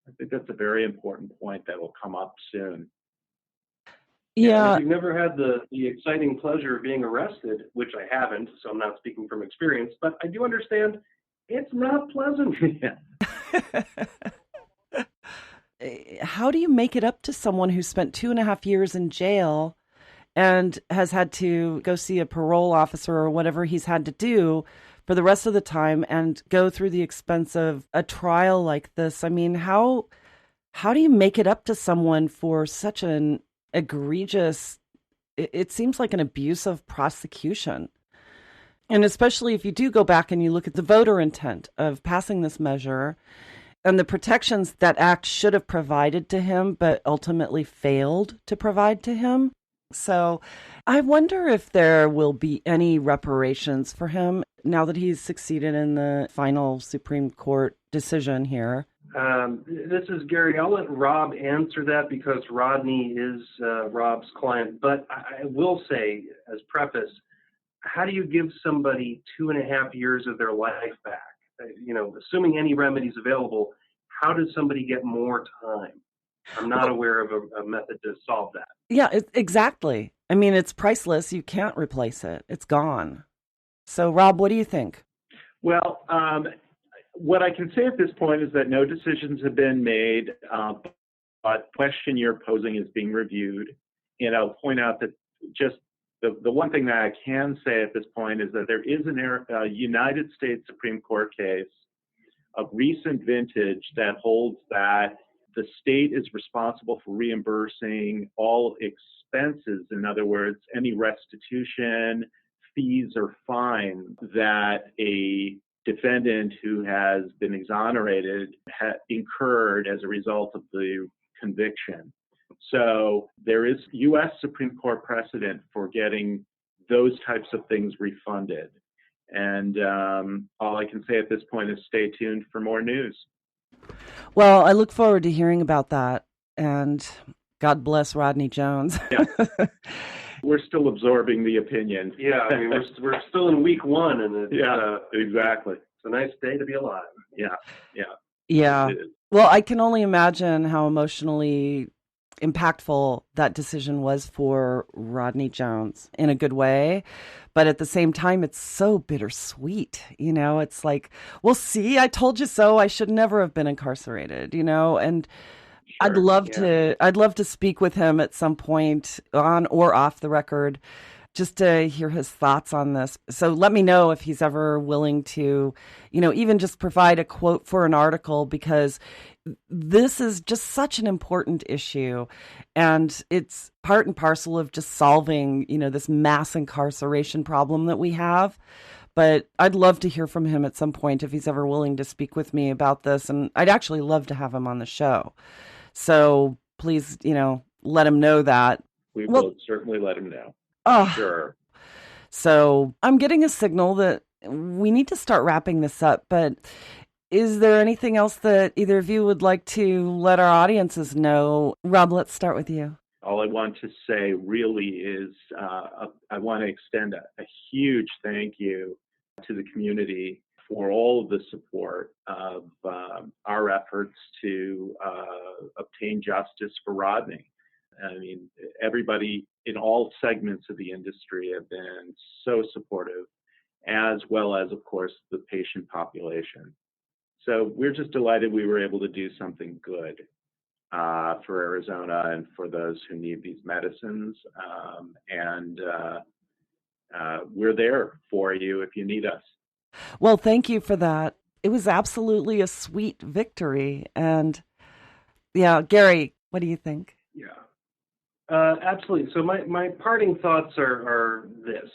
I think that's a very important point that will come up soon. Yeah. If you've never had the exciting pleasure of being arrested, which I haven't, so I'm not speaking from experience, but I do understand it's not pleasant. How do you make it up to someone who spent 2.5 years in jail and has had to go see a parole officer or whatever he's had to do for the rest of the time and go through the expense of a trial like this? I mean, how do you make it up to someone for such an egregious, it seems like an abuse of prosecution? And especially if you do go back and you look at the voter intent of passing this measure and the protections that act should have provided to him, but ultimately failed to provide to him. So I wonder if there will be any reparations for him now that he's succeeded in the final Supreme Court decision here. This is Gary. I'll let Rob answer that because Rodney is Rob's client. But I will say, as preface, how do you give somebody 2.5 years of their life back? Assuming any remedies available, how does somebody get more time? I'm not aware of a method to solve that. Yeah, exactly. I mean, it's priceless. You can't replace it. It's gone. So, Rob, what do you think? Well, what I can say at this point is that no decisions have been made, but the question you're posing is being reviewed. And I'll point out that just the one thing that I can say at this point is that there is a United States Supreme Court case of recent vintage that holds that the state is responsible for reimbursing all expenses. In other words, any restitution, fees, or fine that a defendant who has been exonerated incurred as a result of the conviction. So there is U.S. Supreme Court precedent for getting those types of things refunded. And all I can say at this point is stay tuned for more news. Well, I look forward to hearing about that. And God bless Rodney Jones. Yeah. We're still absorbing the opinion. Yeah, I mean, we're still in week one, and it's, exactly. It's a nice day to be alive. Yeah. Well, I can only imagine how emotionally impactful that decision was for Rodney Jones in a good way. But at the same time, it's so bittersweet. It's like, well, see, I told you so. I should never have been incarcerated, and Sure, I'd love to speak with him at some point on or off the record, just to hear his thoughts on this. So let me know if he's ever willing to, even just provide a quote for an article, because this is just such an important issue. And it's part and parcel of just solving, this mass incarceration problem that we have. But I'd love to hear from him at some point if he's ever willing to speak with me about this. And I'd actually love to have him on the show. So please, let him know that. We will certainly let him know. Oh, Sure. So I'm getting a signal that we need to start wrapping this up, but is there anything else that either of you would like to let our audiences know? Rob, let's start with you. All I want to say really is I want to extend a huge thank you to the community for all of the support of our efforts to obtain justice for Rodney. I mean, everybody in all segments of the industry have been so supportive, as well as, of course, the patient population. So we're just delighted we were able to do something good for Arizona and for those who need these medicines. We're there for you if you need us. Well, thank you for that. It was absolutely a sweet victory. And yeah, Gary, what do you think? Yeah. Absolutely. So my parting thoughts are this.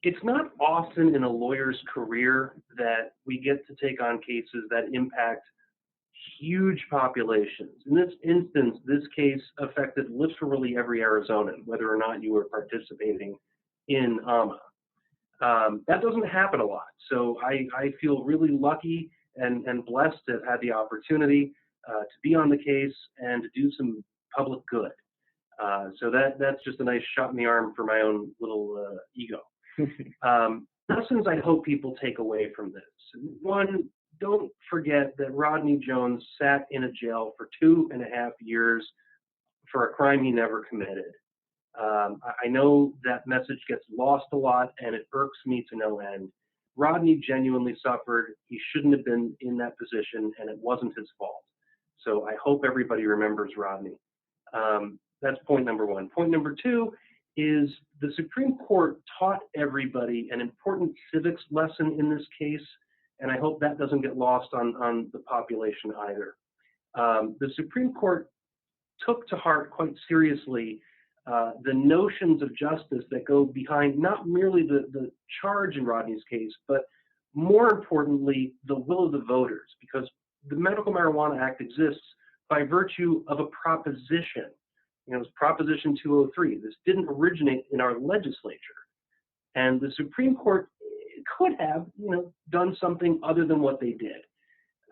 It's not often in a lawyer's career that we get to take on cases that impact huge populations. In this instance, this case affected literally every Arizonan, whether or not you were participating in AMA. That doesn't happen a lot. So I feel really lucky and blessed to have had the opportunity to be on the case and to do some public good. So that's just a nice shot in the arm for my own little ego. Lessons I hope people take away from this. One, don't forget that Rodney Jones sat in a jail for 2.5 years for a crime he never committed. I know that message gets lost a lot, and it irks me to no end. Rodney genuinely suffered. He shouldn't have been in that position, and it wasn't his fault. So I hope everybody remembers Rodney. That's point number one. Point number two is the Supreme Court taught everybody an important civics lesson in this case, and I hope that doesn't get lost on the population either. The Supreme Court took to heart quite seriously the notions of justice that go behind not merely the charge in Rodney's case, but more importantly, the will of the voters, because the Medical Marijuana Act exists by virtue of a proposition. It was Proposition 203. This didn't originate in our legislature. And the Supreme Court could have, done something other than what they did.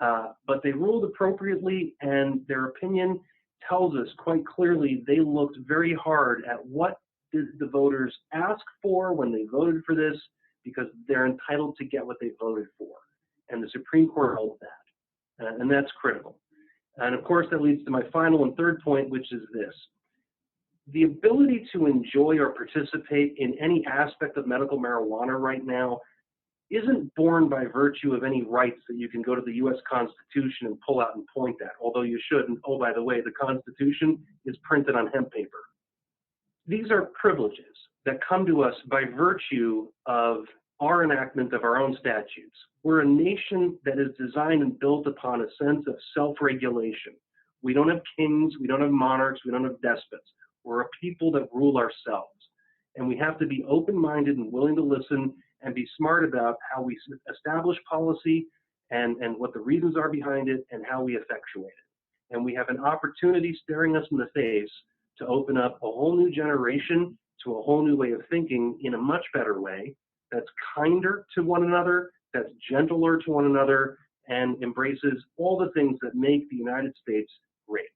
But they ruled appropriately, and their opinion tells us quite clearly they looked very hard at what did the voters ask for when they voted for this, because they're entitled to get what they voted for. And the Supreme Court held that. And that's critical. And of course, that leads to my final and third point, which is this. The ability to enjoy or participate in any aspect of medical marijuana right now isn't born by virtue of any rights that you can go to the U.S. Constitution and pull out and point at, although you should. And oh, by the way, the Constitution is printed on hemp paper. These are privileges that come to us by virtue of our enactment of our own statutes. We're a nation that is designed and built upon a sense of self-regulation. We don't have kings, we don't have monarchs, we don't have despots. We're a people that rule ourselves. And we have to be open-minded and willing to listen and be smart about how we establish policy and what the reasons are behind it and how we effectuate it. And we have an opportunity staring us in the face to open up a whole new generation to a whole new way of thinking in a much better way that's kinder to one another, that's gentler to one another, and embraces all the things that make the United States great.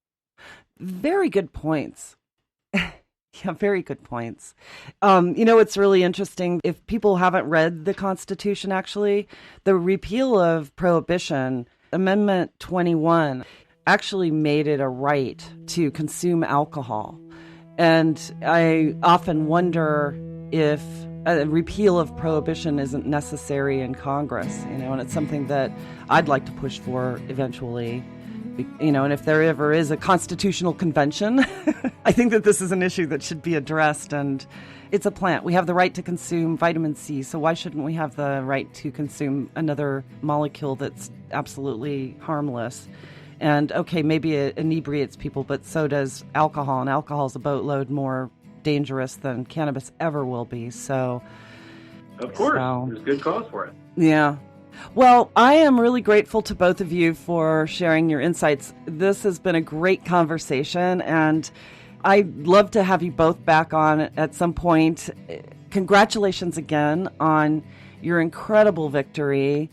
Very good points. Yeah, very good points. It's really interesting. If people haven't read the Constitution, actually, the repeal of prohibition, Amendment 21, actually made it a right to consume alcohol. And I often wonder if a repeal of prohibition isn't necessary in Congress, and it's something that I'd like to push for eventually. And if there ever is a constitutional convention, I think that this is an issue that should be addressed. And it's a plant. We have the right to consume vitamin C, so why shouldn't we have the right to consume another molecule that's absolutely harmless? And okay, maybe it inebriates people, but so does alcohol, and alcohol is a boatload more dangerous than cannabis ever will be. So, of course, there's good cause for it. Yeah. Well, I am really grateful to both of you for sharing your insights. This has been a great conversation, and I'd love to have you both back on at some point. Congratulations again on your incredible victory.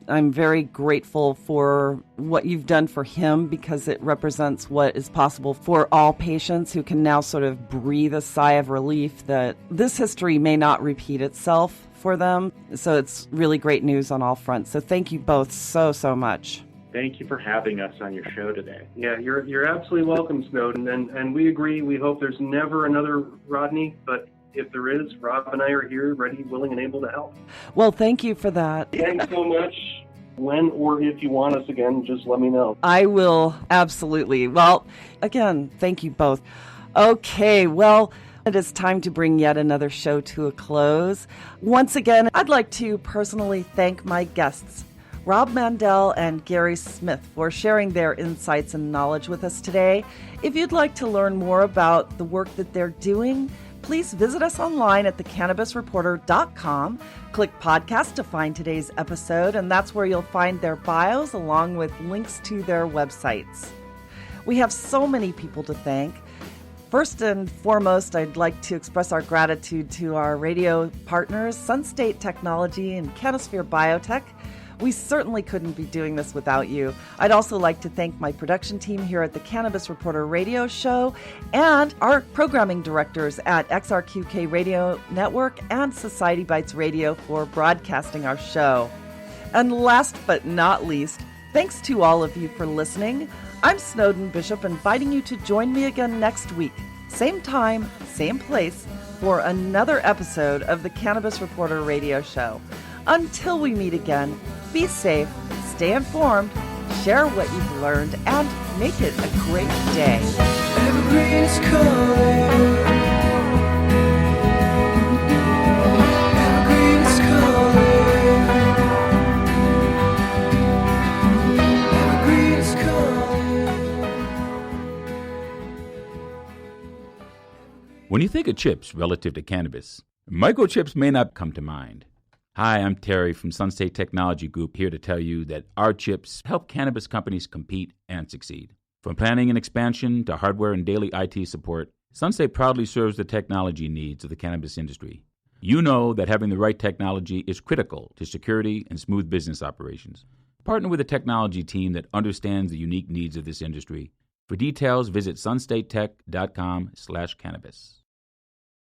I'm very grateful for what you've done for him, because it represents what is possible for all patients who can now sort of breathe a sigh of relief that this history may not repeat itself for them. So it's really great news on all fronts. So thank you both so much. Thank you for having us on your show today. Yeah, you're absolutely welcome, Snowden. And we agree. We hope there's never another Rodney, but if there is, Rob and I are here, ready, willing, and able to help. Well, thank you for that. Thanks so much. When or if you want us again, just let me know. I will, absolutely. Well, again, thank you both. Okay, well, it is time to bring yet another show to a close. Once again, I'd like to personally thank my guests, Rob Mandel and Gary Smith, for sharing their insights and knowledge with us today. If you'd like to learn more about the work that they're doing, please visit us online at thecannabisreporter.com. Click podcast to find today's episode, and that's where you'll find their bios along with links to their websites. We have so many people to thank. First and foremost, I'd like to express our gratitude to our radio partners, Sunstate Technology and Canosphere Biotech. We certainly couldn't be doing this without you. I'd also like to thank my production team here at the Cannabis Reporter Radio Show and our programming directors at XRQK Radio Network and Society Bites Radio for broadcasting our show. And last but not least, thanks to all of you for listening. I'm Snowden Bishop, inviting you to join me again next week, same time, same place, for another episode of the Cannabis Reporter Radio Show. Until we meet again, be safe, stay informed, share what you've learned, and make it a great day. Evergreen is calling. Evergreen is calling. Evergreen is calling. When you think of chips relative to cannabis, microchips may not come to mind. Hi, I'm Terry from Sunstate Technology Group, here to tell you that our chips help cannabis companies compete and succeed. From planning and expansion to hardware and daily IT support, Sunstate proudly serves the technology needs of the cannabis industry. You know that having the right technology is critical to security and smooth business operations. Partner with a technology team that understands the unique needs of this industry. For details, visit sunstatetech.com/cannabis.